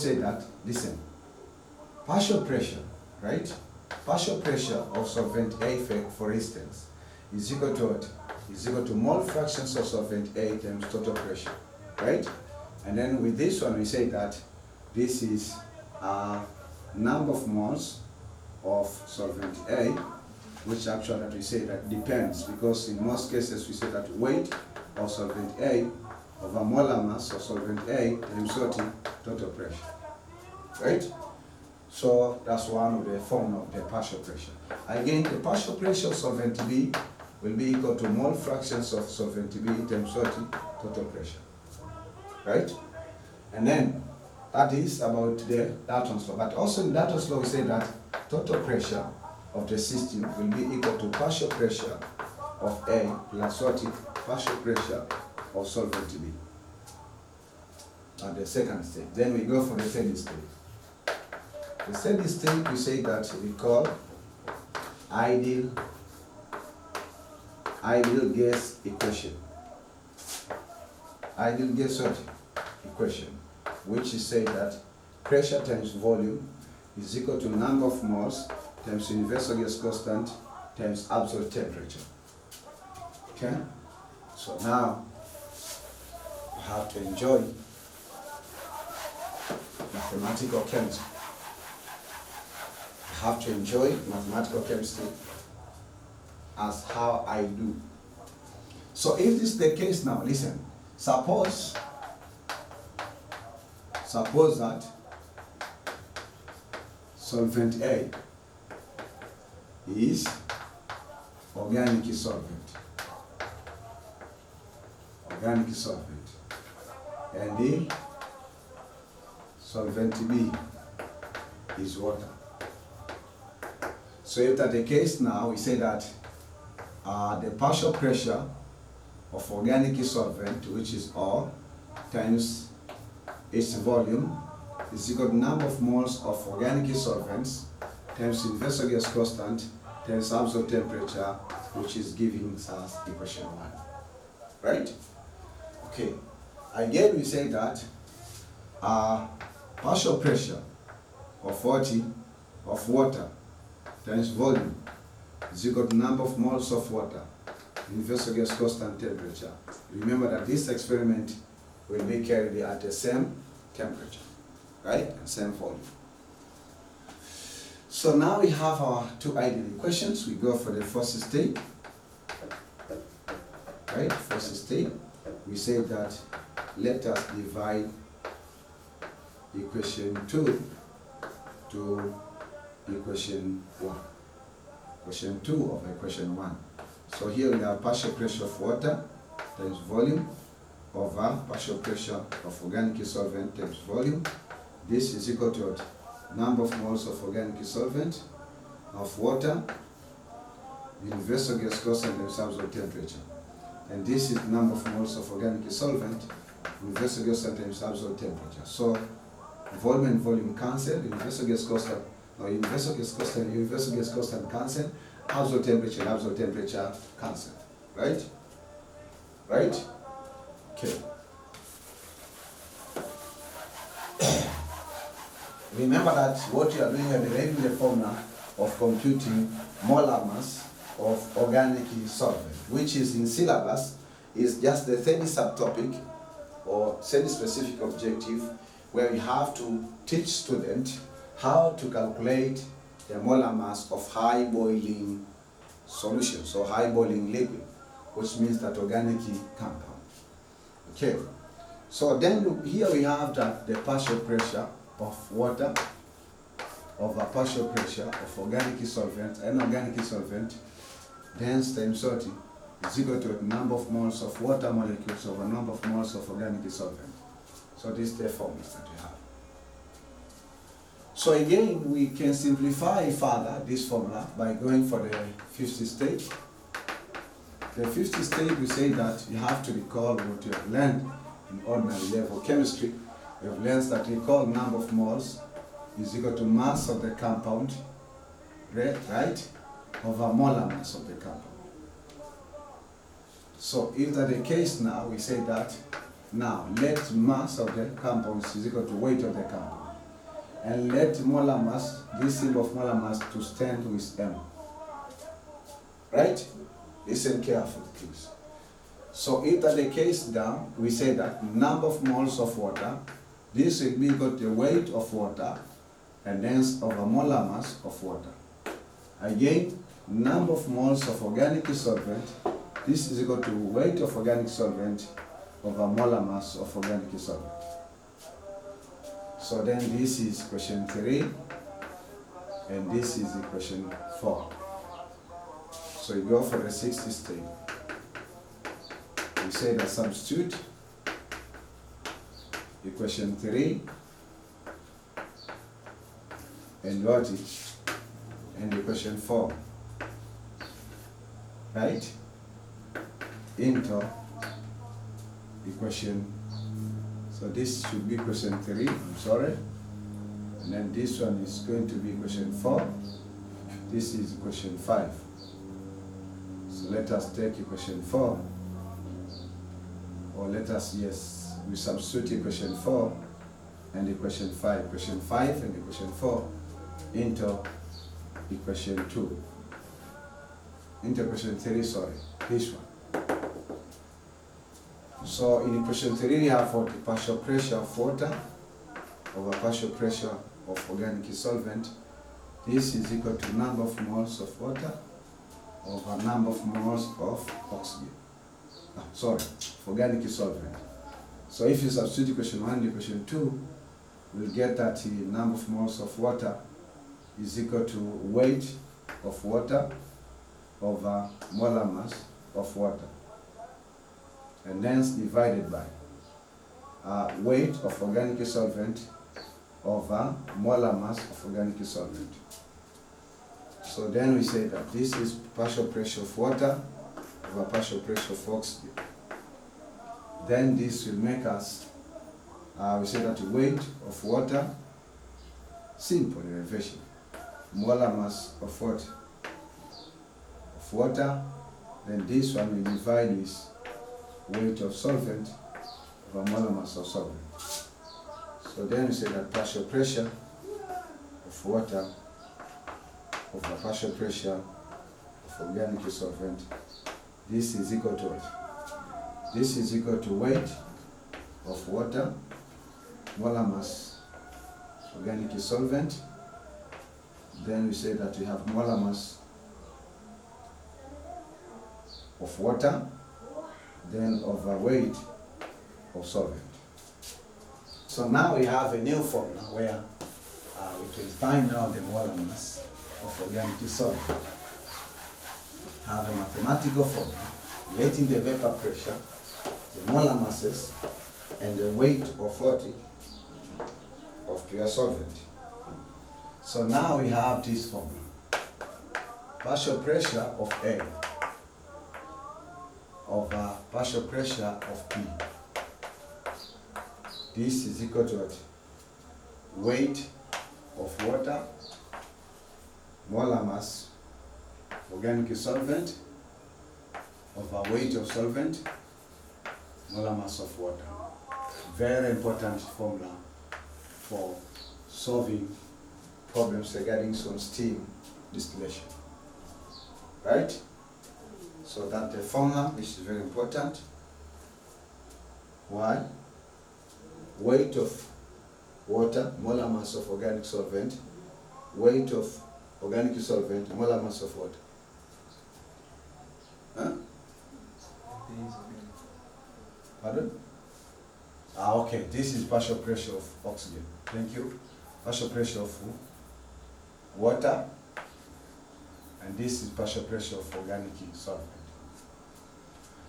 say that, listen, partial pressure, right? Partial pressure of solvent A, for instance, is equal to what? Is equal to mole fractions of solvent A times total pressure, right? And then with this one, we say that this is number of moles of solvent A, which actually we say that depends, because in most cases we say that weight of solvent A over molar mass of solvent A times total pressure, right? So that's one of the form of the partial pressure. Again, the partial pressure of solvent B will be equal to mole fractions of solvent B times total pressure, right? And then that is about the Dalton's law. But also in Dalton's law we say that total pressure of the system will be equal to partial pressure of A plus partial pressure of solvent B at the second stage. Then we go for the steady state. The steady state we say that we call ideal gas equation. Ideal gas equation, which is say that pressure times volume is equal to number of moles times universal gas constant times absolute temperature. Okay? So now you have to enjoy mathematical chemistry. You have to enjoy mathematical chemistry as how I do. So if this is the case now, listen, suppose that solvent A is organic solvent, and the solvent B is water. So if that's the case now, we say that the partial pressure of organic solvent, which is O, times its volume, is equal to number of moles of organic solvents times universal gas constant times absolute temperature, which is giving us equation 1. Right? Okay. Again, we say that partial pressure of water times volume is equal to number of moles of water, universal gas constant temperature. Remember that this experiment will be carried at the same temperature, right? And same volume. So now we have our two ideal equations. We go for the first state, right? First state, we say that let us divide equation 2 to equation 1. Equation 2 of equation 1. So here we have partial pressure of water times volume over partial pressure of organic solvent times volume. This is equal to number of moles of organic solvent of water, universal gas constant times absolute temperature. And this is number of moles of organic solvent, universal gas constant times absolute temperature. So volume and volume cancel, universal gas constant cancel, absolute temperature cancel. Right? Right? Okay. Remember that what you are doing, you are deriving the formula of computing molar mass of organic solvent, which is in syllabus, is just the third subtopic or semi-specific objective, where you have to teach students how to calculate the molar mass of high boiling solution, so high boiling liquid, which means that organic compound. Okay, so then here we have that the partial pressure of water over partial pressure of organic solvent and organic solvent, dense times 30, is equal to the number of moles of water molecules over number of moles of organic solvent. So this is the formula that we have. So again, we can simplify further this formula by going for the fifth stage. The fifth stage, we say that you have to recall what you have learned in ordinary level chemistry. We have learned that we call number of moles is equal to mass of the compound, right, over molar mass of the compound. So if that's the case now, we say that now let mass of the compound is equal to weight of the compound. and let molar mass, this symbol of molar mass, to stand with M. Right? Listen carefully, please. So if that the case down, we say that number of moles of water, this will be equal to the weight of water, and hence over molar mass of water. Again, number of moles of organic solvent, this is equal to weight of organic solvent over molar mass of organic solvent. So then this is question 3, and this is equation 4. So you go for the 6th step. We say that substitute equation 3 and what is and equation 4, right, into equation, so this should be equation 3, I'm sorry, and then this one is going to be equation 4, this is equation 5. So let us take equation 4, or let us, yes, we substitute equation 4 and equation 5, equation 5 and equation 4 into equation 2, into equation 3, sorry, this one. So in equation 3 we have the partial pressure of water over partial pressure of organic solvent. This is equal to number of moles of water over number of moles of oxygen. Organic solvent. So if you substitute equation 1 and equation 2, we'll get that the number of moles of water is equal to weight of water over molar mass of water, and hence divided by weight of organic solvent over molar mass of organic solvent. So then we say that this is partial pressure of water over partial pressure of oxygen. Then this will make us, we say that the weight of water, simple derivation, molar mass of what? Of water, then this one will divide with weight of solvent over molar mass of solvent. So then we say that partial pressure of water over partial pressure of organic solvent, this is equal to what? This is equal to weight of water, molar mass, organic solvent. Then we say that we have molar mass of water, then over weight of solvent. So now we have a new formula where we can find out the molar mass of organic solvent. Have a mathematical formula relating the vapor pressure, the molar masses, and the weight of what? Of pure solvent. So now we have this formula. Partial pressure of A over partial pressure of P. This is equal to what? Weight of water, molar mass, organic solvent, over weight of solvent, molar mass of water. Very important formula for solving problems regarding some steam distillation. Right? So that's the formula, which is very important. Why? Weight of water, molar mass of organic solvent, weight of organic solvent, molar mass of water. Huh? Pardon? Okay, this is partial pressure of oxygen. Thank you. Partial pressure of water, and this is partial pressure of organic solvent.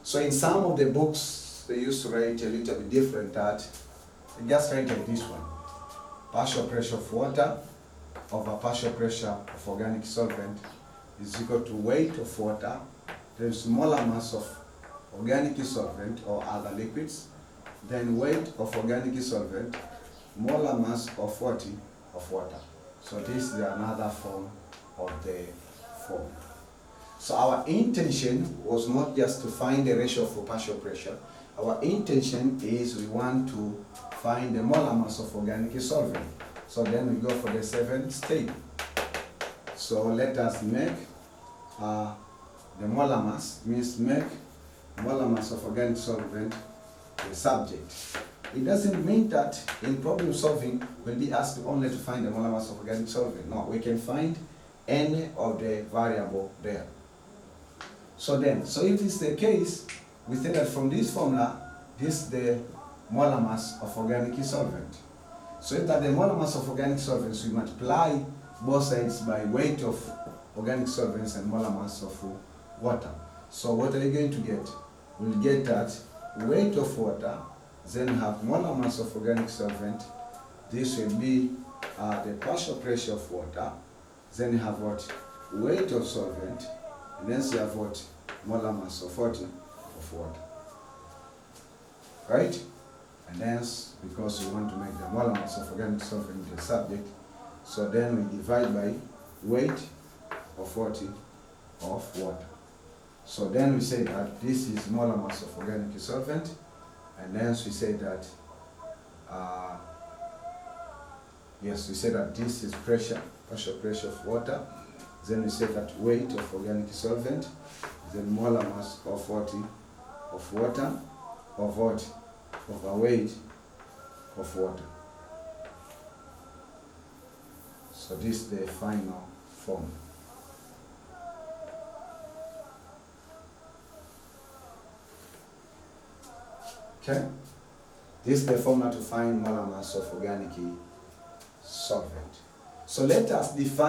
So in some of the books, they used to write a little bit different that, they just write like this one. Partial pressure of water over partial pressure of organic solvent is equal to weight of water, there's molar mass of organic solvent or other liquids, then weight of organic solvent, molar mass of what? Of water. So this is another form of the formula. So our intention was not just to find the ratio for partial pressure. Our intention is we want to find the molar mass of organic solvent. So then we go for the seventh step. So let us make the molar mass, means make molar mass of organic solvent the subject. It doesn't mean that in problem solving we'll be asked only to find the molar mass of organic solvent. No, we can find any of the variable there. So if it's the case, we say that from this formula, this is the molar mass of organic solvent. So if that the molar mass of organic solvents, we multiply both sides by weight of organic solvents and molar mass of water. So what are you going to get? We'll get that weight of water, then have molar mass of organic solvent. This will be the partial pressure of water. Then you have what? Weight of solvent. And then you have what? Molar mass of what? Of water. Right? And then, because we want to make the molar mass of organic solvent the subject, so then we divide by weight of what? Of water. So then we say that this is molar mass of organic solvent, and then we say that yes, we say that this is pressure, partial pressure of water. Then we say that weight of organic solvent, then molar mass of what? Of water, of what? Of a weight of water. So this is the final form. Okay? This is the formula to find molar mass of organic solvent. So let us define